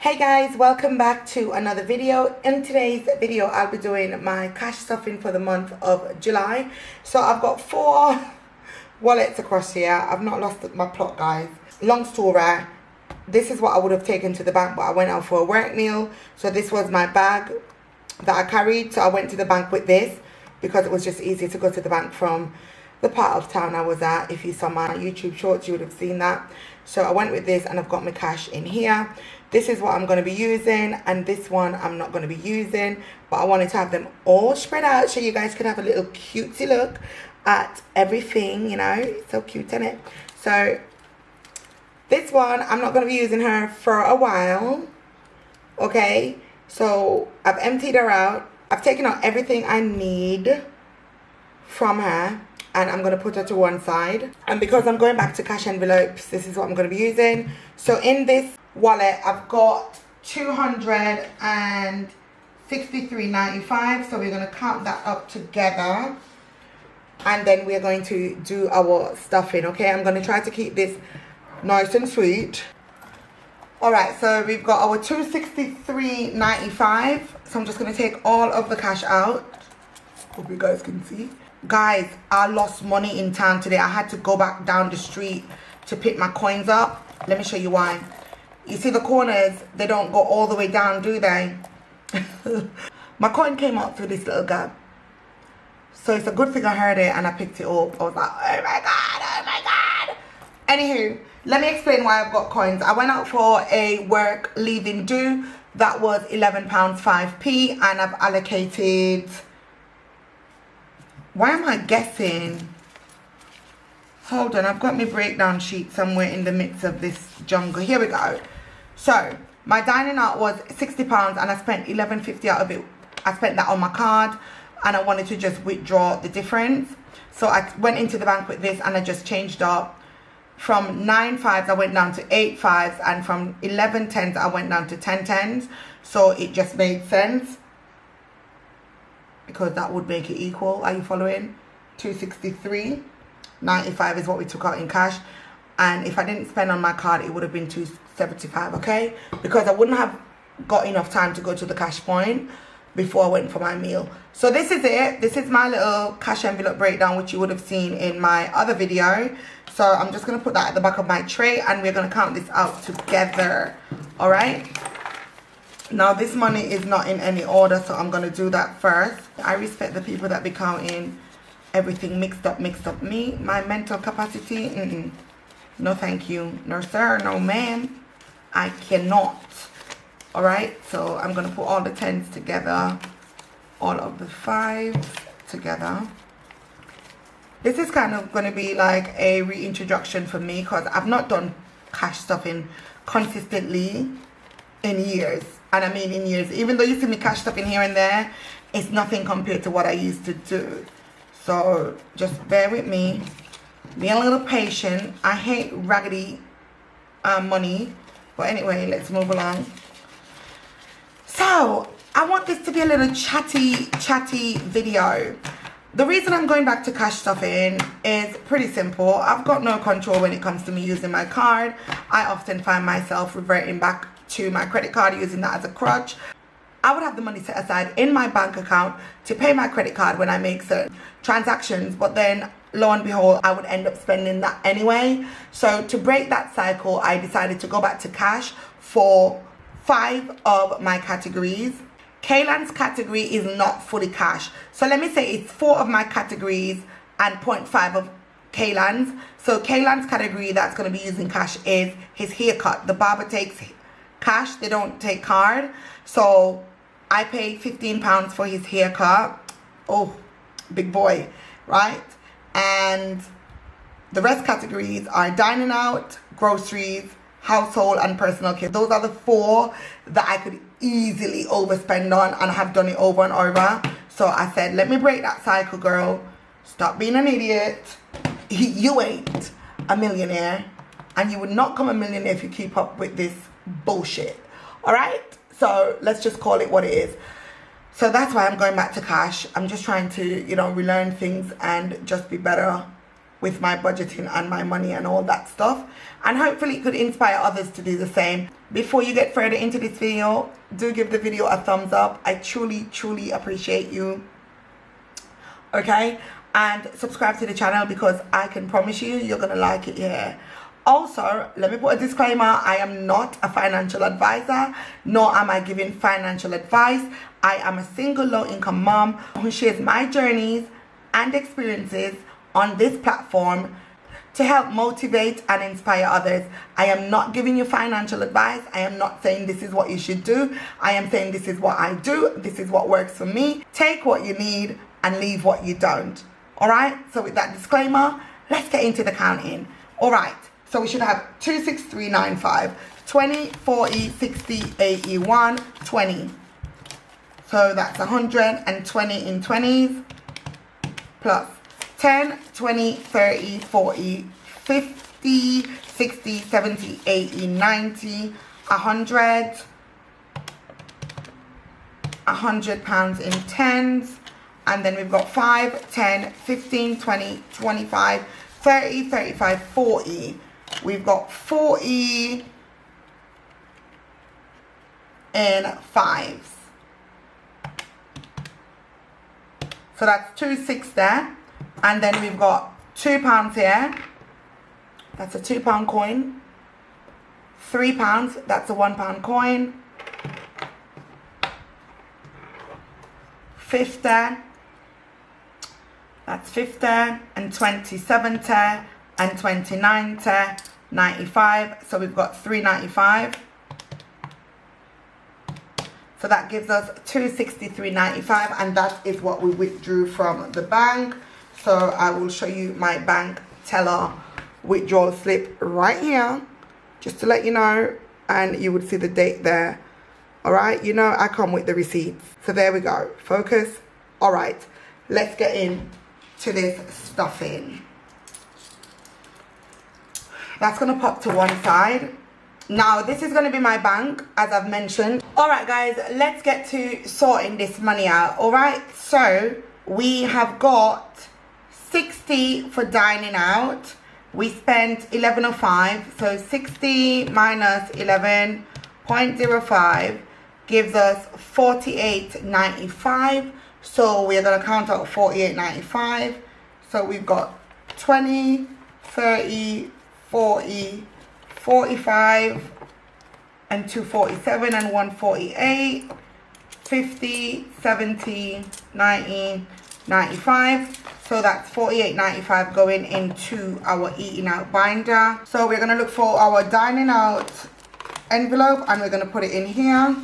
Hey guys, welcome back to another video. In today's video I'll be doing my cash stuffing for the month of July. So I've got 4 wallets across here. I've not lost my plot, guys. Long story, this is what I would have taken to the bank, but I went out for a work meal, so this was my bag that I carried. So I went to the bank with this because it was just easier to go to the bank from the part of town I was at. If you saw my YouTube shorts, you would have seen that. So I went with this and I've got my cash in here. This is what I'm going to be using, and this one I'm not going to be using, but I wanted to have them all spread out so you guys can have a little cutesy look at everything, you know. So cute, isn't it? So this one I'm not going to be using her for a while. Okay, so I've emptied her out. I've taken out everything I need from her, and I'm going to put her to one side. And because I'm going back to cash envelopes, this is what I'm going to be using. So in this wallet I've got $263.95, so we're going to count that up together, and then we're going to do our stuffing. Okay, I'm going to try to keep this nice and sweet. Alright, so we've got our $263.95, so I'm just going to take all of the cash out. Hope you guys can see. Guys, I lost money in town today. I had to go back down the street to pick my coins up. Let me show you why. You see the corners, they don't go all the way down, do they? My coin came out through this little gap. So it's a good thing I heard it and I picked it up. I was like, oh my God, oh my God. Anywho, let me explain why I've got coins. I went out for a work leaving due. That was £11.5p, and I've allocated... Why am I guessing? Hold on, I've got my breakdown sheet somewhere in the midst of this jungle. Here we go. So my dining out was £60, and I spent £11.50 out of it. I spent that on my card, and I wanted to just withdraw the difference. So I went into the bank with this, and I just changed up. From 9 5s I went down to 8 5s, and from 11 10s I went down to 10 10s. So it just made sense, because that would make it equal. Are you following? $263.95 is what we took out in cash, and if I didn't spend on my card it would have been $275. Okay, because I wouldn't have got enough time to go to the cash point before I went for my meal. So this is it. This is my little cash envelope breakdown, which you would have seen in my other video. So I'm just going to put that at the back of my tray, and we're going to count this out together. All right, now this money is not in any order, so I'm going to do that first. I respect the people that be counting everything mixed up. Me, my mental capacity, no thank you. No sir, no ma'am, I cannot. All right, so I'm going to put all the 10s together, all of the 5s together. This is kind of going to be like a reintroduction for me, because I've not done cash stuffing consistently in years. And I mean in years. Even though you see me cash stuffing here and there, it's nothing compared to what I used to do. So just bear with me. Be a little patient. I hate raggedy money. But anyway, let's move along. So I want this to be a little chatty video. The reason I'm going back to cash stuffing is pretty simple. I've got no control when it comes to me using my card. I often find myself reverting back to my credit card, using that as a crutch. I would have the money set aside in my bank account to pay my credit card when I make certain transactions, but then lo and behold, I would end up spending that anyway. So to break that cycle, I decided to go back to cash for 5 of my categories. Kaylan's category is not fully cash. So let me say it's 4 of my categories and 0.5 of Kaylan's. So Kaylan's category that's going to be using cash is his haircut. The barber takes cash, they don't take card. So I paid £15 for his haircut. Oh, big boy, right? And the rest categories are dining out, groceries, household, and personal care. Those are the 4 that I could easily overspend on, and I have done it over and over. So I said, let me break that cycle, girl. Stop being an idiot. You ain't a millionaire, and you would not become a millionaire if you keep up with this bullshit. All right, so let's just call it what it is. So that's why I'm going back to cash. I'm just trying to, you know, relearn things and just be better with my budgeting and my money and all that stuff, and hopefully it could inspire others to do the same. Before you get further into this video, do give the video a thumbs up. I truly appreciate you. Okay, and subscribe to the channel, because I can promise you you're gonna like it here. Also, let me put a disclaimer: I am not a financial advisor, nor am I giving financial advice. I am a single low-income mom who shares my journeys and experiences on this platform to help motivate and inspire others. I am not giving you financial advice. I am not saying this is what you should do. I am saying this is what I do. This is what works for me. Take what you need and leave what you don't. All right, so with that disclaimer, let's get into the counting. All right, so we should have 26395, 20, 40, 60, 81, 20. So that's 120 in 20s plus 10, 20, 30, 40, 50, 60, 70, 80, 90, 100 pounds in 10s. And then we've got 5, 10, 15, 20, 25, 30, 35, 40. We've got 40 in 5s. So that's 2.6 there. And then we've got £2 here. That's a £2 coin. £3, that's a £1 coin. 50, that's 50, and 20, 70, and 20, 90, 95. So we've got 3.95. So that gives us 263.95, and that is what we withdrew from the bank. So I will show you my bank teller withdrawal slip right here, just to let you know, and you would see the date there. All right, you know I come with the receipts. So there we go. Focus. All right, let's get into this stuffing. That's gonna pop to one side. Now this is going to be my bank, as I've mentioned. All right guys, let's get to sorting this money out. All right, so we have got 60 for dining out. We spent 11.05, so 60 minus 11.05 gives us 48.95. So we're going to count out 48.95. So we've got 20, 30, 40, 45, and 247, and 148, 50, 70, 90, 95. So that's 48.95 going into our eating out binder. So we're going to look for our dining out envelope, and we're going to put it in here.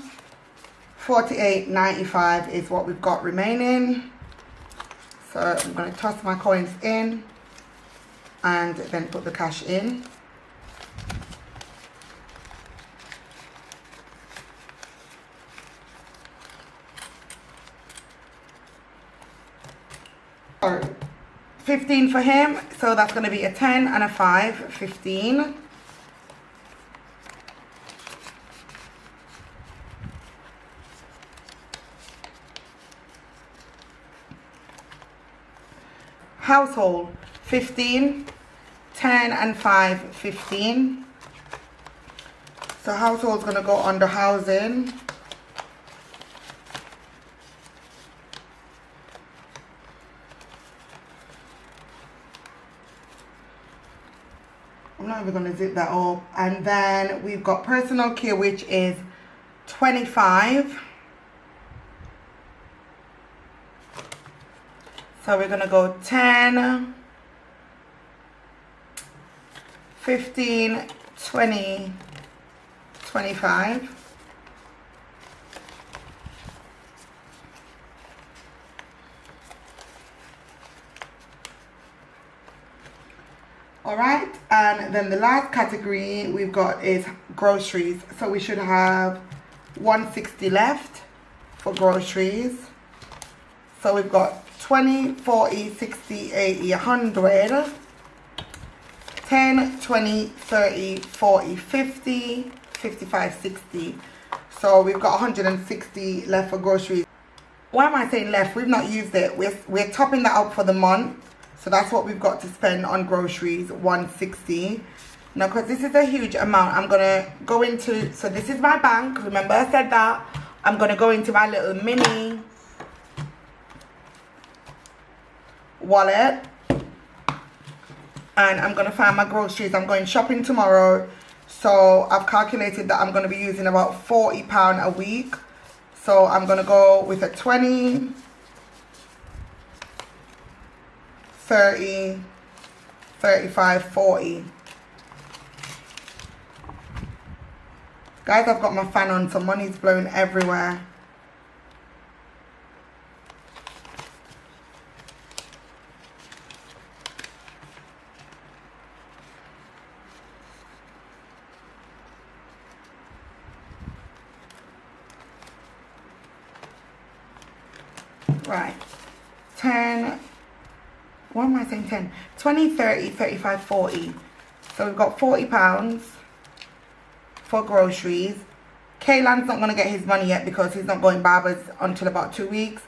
48.95 is what we've got remaining. So I'm going to toss my coins in and then put the cash in. So 15 for him, so that's going to be a 10 and a 5, 15. Household, 15, 10 and 5, 15. So household's going to go under housing. I'm not even going to zip that up. And then we've got personal care, which is 25. So we're going to go 10, 15, 20, 25. All right, and then the last category we've got is groceries. So we should have 160 left for groceries. So we've got 20, 40, 60, 80, 100, 10, 20, 30, 40, 50, 55, 60. So we've got 160 left for groceries. Why am I saying left? We've not used it. We're topping that up for the month. So that's what we've got to spend on groceries, 160. Now, because this is a huge amount, I'm going to go into, so this is my bank. Remember I said that? I'm going to go into my little mini wallet. And I'm going to find my groceries. I'm going shopping tomorrow. So I've calculated that I'm going to be using about £40 a week. So I'm going to go with a 20, 30, 35, 40. Guys, I've got my fan on, so money's blowing everywhere. Right, 10, what am I saying, 10, 20, 30, 35, 40. So we've got £40 for groceries. Kaylan's not going to get his money yet because he's not going barbers until about 2 weeks.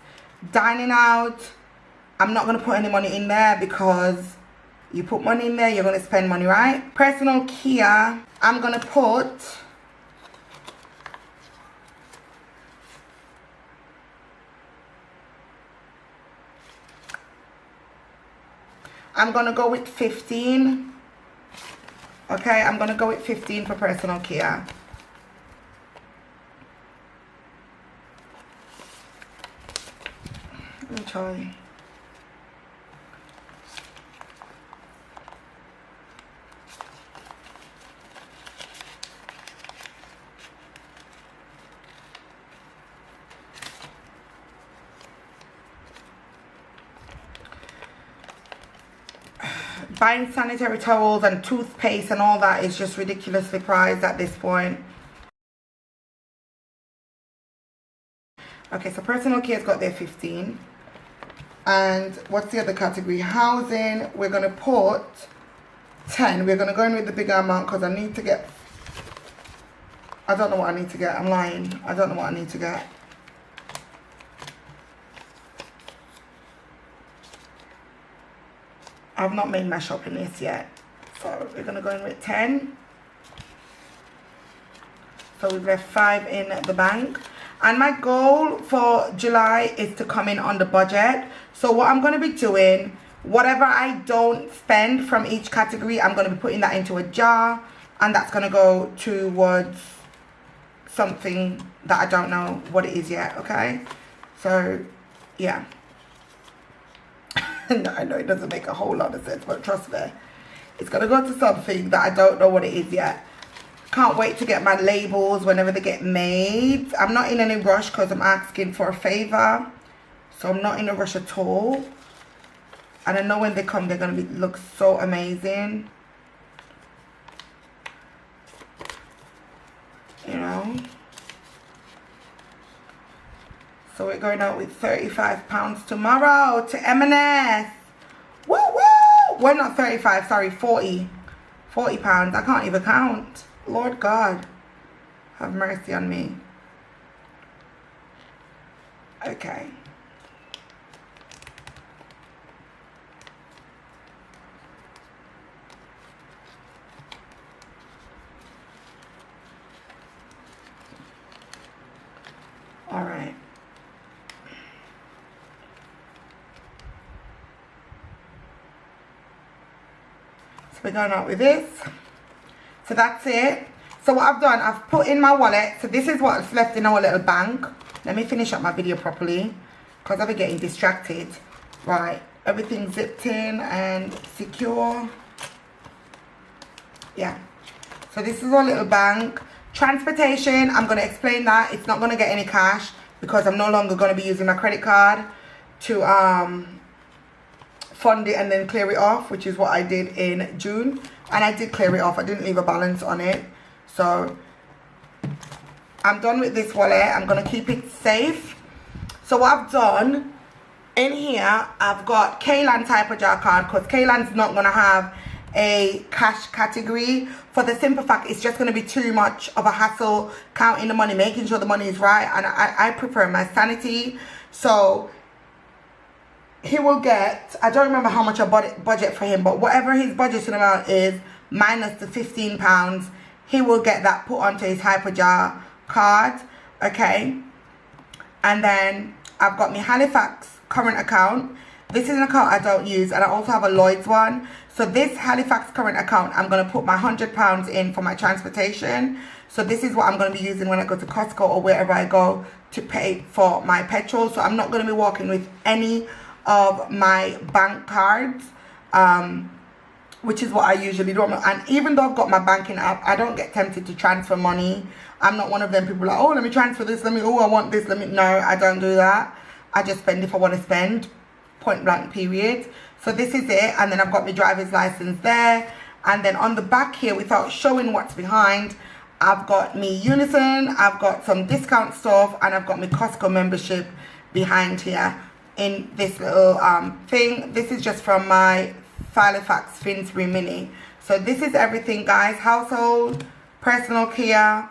Dining out, I'm not going to put any money in there because you put money in there, you're going to spend money, right? Personal care, I'm going to put... I'm going to go with 15. Okay, I'm going to go with 15 for personal care. Let me try. Buying sanitary towels and toothpaste and all that is just ridiculously priced at this point. Okay, so personal care's got their 15. And what's the other category? Housing, we're going to put 10. We're going to go in with the bigger amount because I need to get... I don't know what I need to get. I'm lying. I don't know what I need to get. I've not made my shopping list yet. So we're going to go in with 10. So we've left 5 in the bank. And my goal for July is to come in on the budget. So what I'm going to be doing, whatever I don't spend from each category, I'm going to be putting that into a jar. And that's going to go towards something that I don't know what it is yet, okay? So, yeah. No, I know it doesn't make a whole lot of sense, but trust me, it's going to go to something that I don't know what it is yet. Can't wait to get my labels whenever they get made. I'm not in any rush because I'm asking for a favor. So I'm not in a rush at all. And I know when they come, they're going to look so amazing. You know. So we're going out with £35 tomorrow to M&S. Woo woo! Well, not 35, sorry, 40. £40. I can't even count. Lord God, have mercy on me. Okay. All right. So we're going out with this. So that's it. So what I've done, I've put in my wallet. So this is what's left in our little bank. Let me finish up my video properly because I've been getting distracted. Right, everything's zipped in and secure. Yeah. So this is our little bank. Transportation, I'm going to explain that. It's not going to get any cash because I'm no longer going to be using my credit card to fund it and then clear it off, which is what I did in June. And I did clear it off. I didn't leave a balance on it. So I'm done with this wallet. I'm going to keep it safe. So what I've done in here, I've got Kaylan type of jar card because Kaylan's not going to have a cash category. For the simple fact, it's just going to be too much of a hassle counting the money, making sure the money is right. And I prefer my sanity. So he will get, I don't remember how much I budget for him, but whatever his budgeting amount is minus the £15, he will get that put onto his Hyperjar card. Okay, and then I've got my Halifax current account. This is an account I don't use, and I also have a Lloyd's one. So this Halifax current account, I'm going to put my £100 in for my transportation. So this is what I'm going to be using when I go to Costco or wherever I go to pay for my petrol. So I'm not going to be walking with any of my bank cards, which is what I usually do. And even though I've got my banking app, I don't get tempted to transfer money. I'm not one of them people like, oh, let me transfer this, oh, I want this, no, I don't do that. I just spend if I want to spend, point blank period. So this is it, and then I've got my driver's license there, and then on the back here, without showing what's behind, I've got me Unison, I've got some discount stuff, and I've got my Costco membership behind here in this little thing. This is just from my Halifax Finsbury Mini. So this is everything, guys. Household, personal care,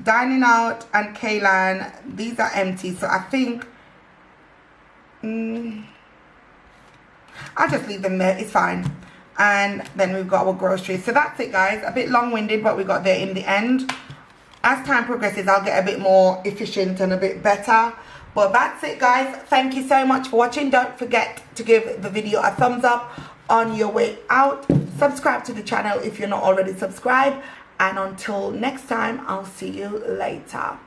dining out, and Kaylan. These are empty, so I think I'll just leave them there, it's fine. And then we've got our groceries. So that's it, guys. A bit long-winded, but we got there in the end. As time progresses, I'll get a bit more efficient and a bit better. But that's it, guys. Thank you so much for watching. Don't forget to give the video a thumbs up on your way out. Subscribe to the channel if you're not already subscribed. And until next time, I'll see you later.